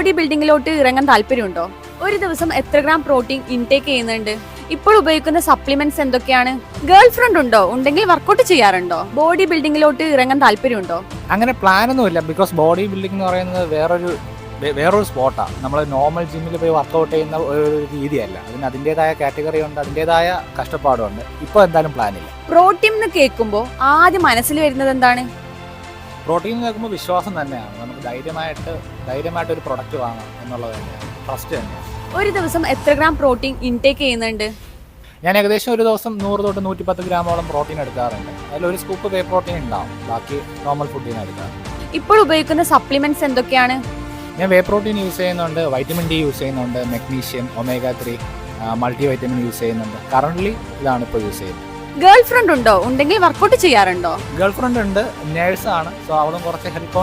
Body ബിൽഡിങ്ങിലോട്ട് ഇറങ്ങാൻ താല്പര്യമുണ്ടോ? ഒരു ദിവസം എത്ര ഗ്രാം പ്രോട്ടീൻ ഇൻടേക്ക് ചെയ്യുന്നുണ്ട്? ഇപ്പോൾ ഉപയോഗിക്കുന്ന സപ്ലിമെന്റ്സ് എന്തൊക്കെയാണ്? ഗേൾ ഫ്രണ്ട് ഉണ്ടോ? ഉണ്ടെങ്കിൽ വർക്കൗട്ട് ചെയ്യാറുണ്ടോ? ബോഡി ബിൽഡിങ്ങിലോട്ട് ഇറങ്ങാൻ താല്പര്യമുണ്ടോ? അങ്ങനെ പ്ലാനൊന്നുമില്ല. ബിക്കോസ് ബോഡി ബിൽഡിംഗ് എന്ന് പറയുന്നത് വേറൊരു സ്പോർട്ടാണ്. നമ്മൾ നോർമൽ ജിമ്മിൽ പോയി വർക്കൗട്ട് ചെയ്യുന്ന ഒരു രീതിയല്ല. അതിന് അതിൻ്റെതായ കാറ്റഗറി ഉണ്ട്, അതിൻ്റെതായ കഷ്ടപ്പാടുണ്ട്. ഇപ്പോൾ എന്തായാലും പ്ലാനില്ല. പ്രോട്ടീൻ എന്ന് കേൾക്കുമ്പോൾ ആദ്യം മനസ്സിൽ വരുന്നത് എന്താണ്? പ്രോട്ടീൻ കേൾക്കുമ്പോൾ വിശ്വാസം തന്നെയാണ്. നമുക്ക് ധൈര്യമായിട്ട് ഒരു പ്രൊഡക്റ്റ് വാങ്ങാം എന്നുള്ളത് തന്നെയാണ്, ട്രസ്റ്റ് തന്നെയാണ്. ഒരു ദിവസം എത്ര ഗ്രാം പ്രോട്ടീൻ ഇൻടേക്ക് ചെയ്യുന്നുണ്ട്? ഞാൻ ഏകദേശം ഒരു ദിവസം 100 തൊട്ട് 110 ഗ്രാമോളം പ്രോട്ടീൻ എടുക്കാറുണ്ട്. അതിലൊരു സ്കൂപ്പ് വേ പ്രോട്ടീൻ ഉണ്ടാവും, ബാക്കി നോർമൽ ഫുഡിന് എടുക്കാം. ഇപ്പോൾ ഉപയോഗിക്കുന്ന സപ്ലിമെന്റ്സ് എന്തൊക്കെയാണ്? ഞാൻ വേ പ്രോട്ടീൻ യൂസ് ചെയ്യുന്നുണ്ട്, വൈറ്റമിൻ ഡി യൂസ് ചെയ്യുന്നുണ്ട്, magnesium, omega 3, multi vitamin use ചെയ്യുന്നുണ്ട്. കറൻ്റ്ലി ഇതാണ് ഇപ്പോൾ യൂസ് ചെയ്യുന്നത്. ഗേൾ ഫ്രണ്ട് ഉണ്ടോ? ഉണ്ടെങ്കിൽ വർക്കൗട്ട് ചെയ്യാറുണ്ടോ? ഗേൾ ഫ്രണ്ട് ഉണ്ട്, നേഴ്സാണ്. സോ അവളും കുറച്ച് ഹെൽപ്പ്